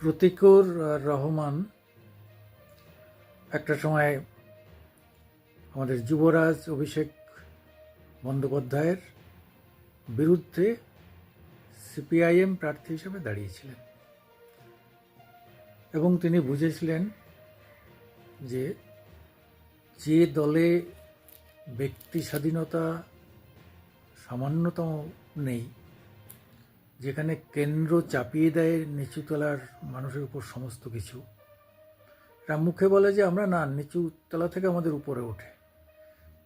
প্রতিকুর রহমান একটা সময় আমাদের যুবরাজ অভিষেক বন্দ্যোপাধ্যায়ের বিরুদ্ধে সিপিআইএম প্রার্থী হিসেবে দাঁড়িয়েছিলেন এবং তিনি বুঝেছিলেন যে যে দলে ব্যক্তি স্বাধীনতা সামান্যতম নেই, যেখানে কেন্দ্র চাপিয়ে দেয় নিচুতলার মানুষের উপর সমস্ত কিছু, এরা মুখে বলে যে আমরা না, নিচুতলা থেকে আমাদের উপরে ওঠে,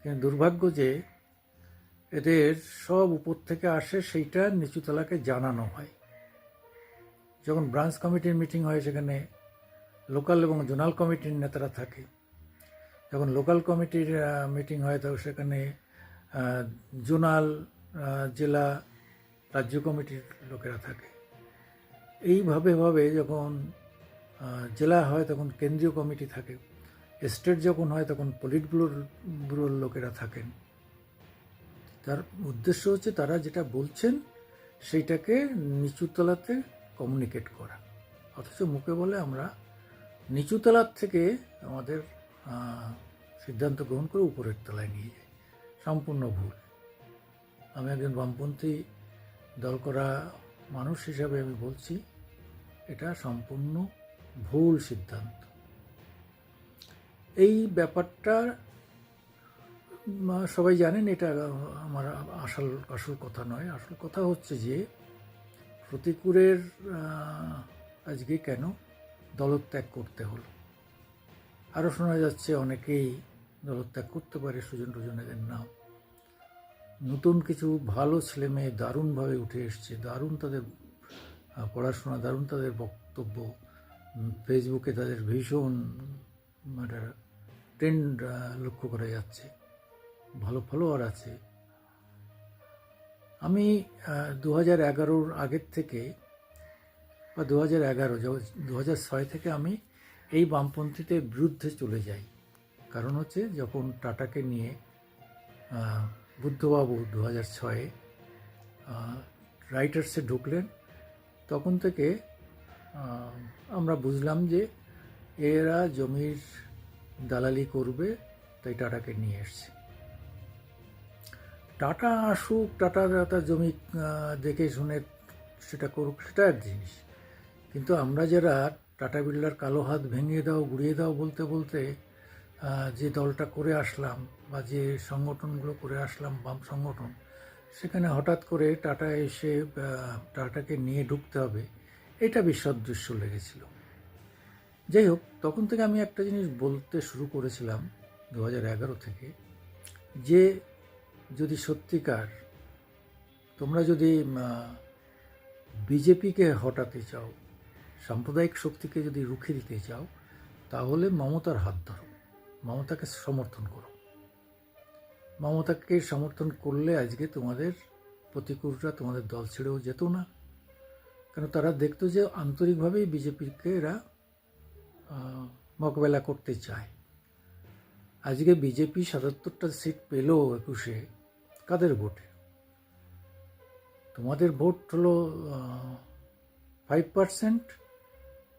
কিন্তু দুর্ভাগ্য যে এদের সব উপর থেকে আসে, সেইটা নিচুতলাকে জানানো হয়। যখন ব্রাঞ্চ কমিটির মিটিং হয় সেখানে লোকাল এবং জোনাল কমিটির নেতারা থাকে, যখন লোকাল কমিটির মিটিং হয় তখন সেখানে জোনাল, জেলা, রাজ্য কমিটির লোকেরা থাকে। এইভাবে যখন জেলা হয় তখন কেন্দ্রীয় কমিটি থাকে, স্টেট যখন হয় তখন পলিট ব্যুরোর লোকেরা থাকেন। তার উদ্দেশ্য হচ্ছে তারা যেটা বলছেন সেইটাকে নিচুতলাতে কমিউনিকেট করা, অথচ মুখে বলে আমরা নিচুতলার থেকে আমাদের সিদ্ধান্ত গ্রহণ করে উপরের তলায় নিয়ে যাই। সম্পূর্ণ ভুল। আমি একজন বামপন্থী দল করা মানুষ হিসাবে আমি বলছি, এটা সম্পূর্ণ ভুল সিদ্ধান্ত। এই ব্যাপারটা সবাই জানেন, এটা আমার আসল কথা নয়। আসল কথা হচ্ছে যে প্রতিকুরের আজকে কেন দলত্যাগ করতে হলো। আরও শোনা যাচ্ছে অনেকেই দলত্যাগ করতে পারে, সুজন টুজনেদের নাম। নতুন কিছু ভালো ছেলে মেয়ে দারুণভাবে উঠে এসছে, দারুণ তাদের পড়াশোনা, দারুণ তাদের বক্তব্য, ফেসবুকে তাদের ভীষণ একটা ট্রেন্ড লক্ষ্য করা যাচ্ছে, ভালো ফলোয়ার আছে। আমি 2011 আগের থেকে বা 2006 থেকে আমি এই বামপন্থীদের বিরুদ্ধে চলে যাই। কারণ হচ্ছে যখন টাটাকে নিয়ে বুদ্ধবাবু 2006 রাইটার্সে ঢুকলেন, তখন থেকে আমরা বুঝলাম যে এরা জমির দালালি করবে, তাই টাটাকে নিয়ে এসছে। টাটা আসুক, টাটা তার জমি দেখে শুনে সেটা করুক, সেটা এক জিনিস, কিন্তু আমরা যারা টাটা বিড়লার কালো হাত ভেঙে দাও, গুড়িয়ে দাও বলতে বলতে যে দলটা করে আসলাম বা যে সংগঠনগুলো করে আসলাম, বাম সংগঠন, সেখানে হঠাৎ করে টাটা এসে টাটাকে নিয়ে ঢুকতে হবে, এটা বিসদৃশ্য লেগেছিল। যাই হোক, তখন থেকে আমি একটা জিনিস বলতে শুরু করেছিলাম 2011 থেকে, যে যদি সত্যিকার তোমরা যদি বিজেপিকে হটাতে চাও, সাম্প্রদায়িক শক্তিকে যদি রুখে দিতে চাও, তাহলে মমতার হাত ধরো, মমতাকে সমর্থন করো। মমতাকে সমর্থন করলে আজকে তোমাদের প্রতিকূলরা তোমাদের দল ছেড়েও যেত না, কারণ তারা দেখতো যে আন্তরিকভাবেই বিজেপিকে এরা মোকাবেলা করতে চায়। আজকে বিজেপি 77টা সিট পেল 21-এ, কাদের ভোটে? তোমাদের ভোট হলো 5%,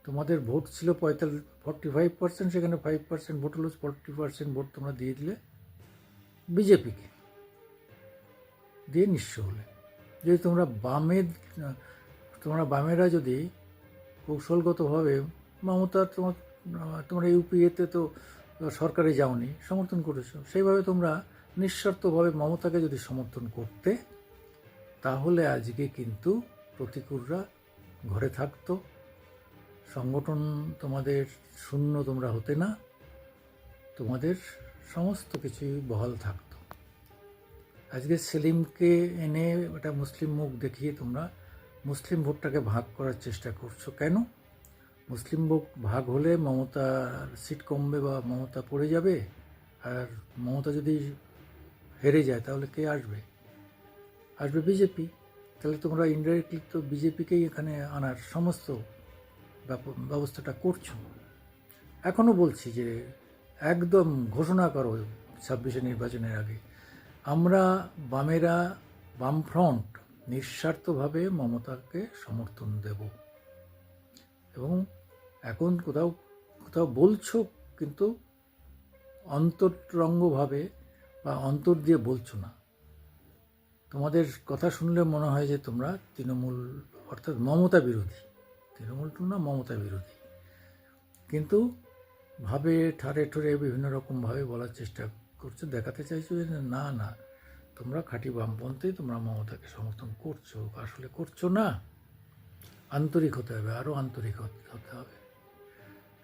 তোমাদের ভোট ছিল 45%, সেখানে 5% ভোট হলো, 40% ভোট তোমরা দিয়ে দিলে বিজেপিকে, দিয়ে নিঃস্ব হলে। যদি তোমরা বামেরা যদি কৌশলগতভাবে মমতা, তোমরা ইউপিএতে তো সরকারে যাওনি, সমর্থন করেছো, সেইভাবে তোমরা নিঃস্বার্থভাবে মমতাকে যদি সমর্থন করতে, তাহলে আজকে কিন্তু প্রতিকূলরা ঘরে থাকতো, সংগঠন তোমাদের শূন্য তোমরা হতে না, তোমাদের সমস্ত কিছুই বহাল থাকতো। আজকে সেলিমকে এনে একটা মুসলিম মুখ দেখিয়ে তোমরা মুসলিম ভোটটাকে ভাগ করার চেষ্টা করছো। কেন? মুসলিম ভোট ভাগ হলে মমতার সিট কমবে বা মমতা পড়ে যাবে, আর মমতা যদি হেরে যায় তাহলে কে আসবে? আসবে বিজেপি। তাহলে তোমরা ইনডাইরেক্টলি তো বিজেপিকেই এখানে আনার সমস্ত ব্যবস্থাটা করছো। এখনও বলছি যে একদম ঘোষণা করো 26-এ নির্বাচনের আগে, আমরা বামেরা, বামফ্রন্ট নিঃস্বার্থভাবে মমতাকে সমর্থন দেব এবং এখন কোথাও কোথাও বলছো, কিন্তু অন্তরঙ্গভাবে বা অন্তর দিয়ে বলছো না। তোমাদের কথা শুনলে মনে হয় যে তোমরা তৃণমূল অর্থাৎ মমতা বিরোধী, তৃণমূল তো না, মমতা বিরোধী। কিন্তু ভাবে ঠারে ঠুরে বিভিন্ন রকমভাবে বলার চেষ্টা করছো, দেখাতে চাইছো যে না না, তোমরা খাঁটি বামপন্থী, তোমরা মমতাকে সমর্থন করছো, আসলে করছো না। আন্তরিক হতে হবে, আরও আন্তরিক হতে হবে।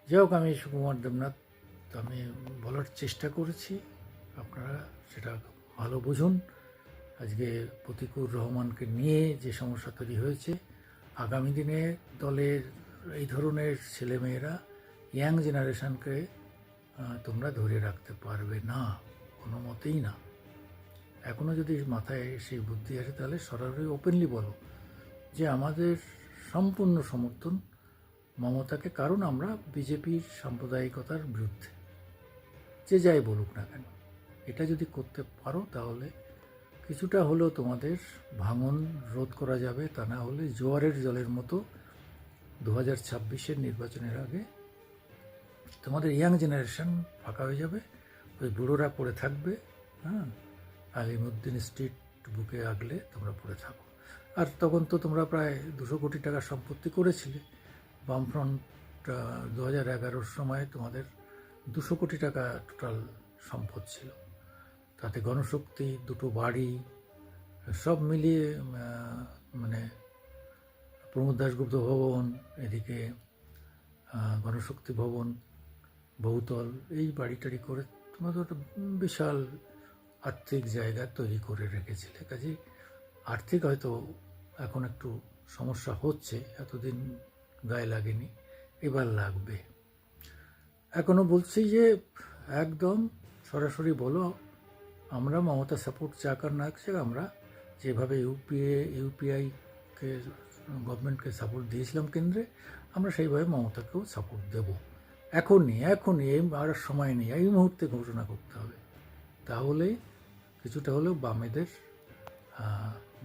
যাই হোক, আমি সুকুমার দেবনাথ, আমি বলার চেষ্টা করেছি, আপনারা সেটা ভালো বুঝুন। আজকে প্রতিকুর রহমানকে নিয়ে যে সমস্যা তৈরি হয়েছে, আগামী দিনে দলের এই ধরনের ছেলেমেয়েরা, ইয়াং জেনারেশনকে তোমরা ধরে রাখতে পারবে না, কোনো মতেই না। এখনও যদি মাথায় সেই বুদ্ধি আসে, তাহলে সরাসরি ওপেনলি বলো যে আমাদের সম্পূর্ণ সমর্থন মমতাকে, কারণ আমরা বিজেপির সাম্প্রদায়িকতার বিরুদ্ধে, যে যাই বলুক না কেন। এটা যদি করতে পারো তাহলে কিছুটা হলেও তোমাদের ভাঙন রোধ করা যাবে। তা না হলে জোয়ারের জলের মতো 2026-এর নির্বাচনের আগে তোমাদের ইয়াং জেনারেশন ফাঁকা হয়ে যাবে, ওই বুড়োরা পড়ে থাকবে। হ্যাঁ, আলিমুদ্দিন স্ট্রিট বুকে আগলে তোমরা পড়ে থাকো। আর তখন তো তোমরা প্রায় 200 কোটি টাকার সম্পত্তি করেছিলে। বামফ্রন্ট 2011-র সময় তোমাদের 200 কোটি টাকা টোটাল সম্পদ ছিল। তাতে গণশক্তি, 2টো বাড়ি, সব মিলিয়ে মানে প্রমোদ দাশগুপ্ত ভবন, এদিকে গণশক্তি ভবন, বহুতল, এই বাড়ি টাড়ি করে তোমরা তো একটা বিশাল আর্থিক জায়গা তৈরি করে রেখেছিলে। কাজেই আর্থিক হয়তো এখন একটু সমস্যা হচ্ছে, এতদিন গায়ে লাগেনি, এবার লাগবে। এখনও বলছি যে একদম সরাসরি বলো, আমরা মমতা সাপোর্ট চাক আর না চাক, আমরা যেভাবে ইউপিআইকে গভর্নমেন্টকে সাপোর্ট দিয়েছিলাম কেন্দ্রে, আমরা সেইভাবে মমতাকেও সাপোর্ট দেব। এখনই এই আর সময় নেই, এই মুহূর্তে ঘোষণা করতে হবে। তাহলে কিছুটা হলেও বামেদের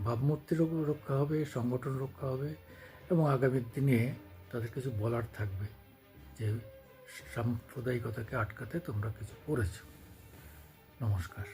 ভাবমূর্তি রক্ষা হবে, সংগঠন রক্ষা হবে, এবং আগামী দিনে তাদের কিছু বলার থাকবে যে সাম্প্রদায়িকতাকে আটকাতে তোমরা কিছু করেছো। নমস্কার।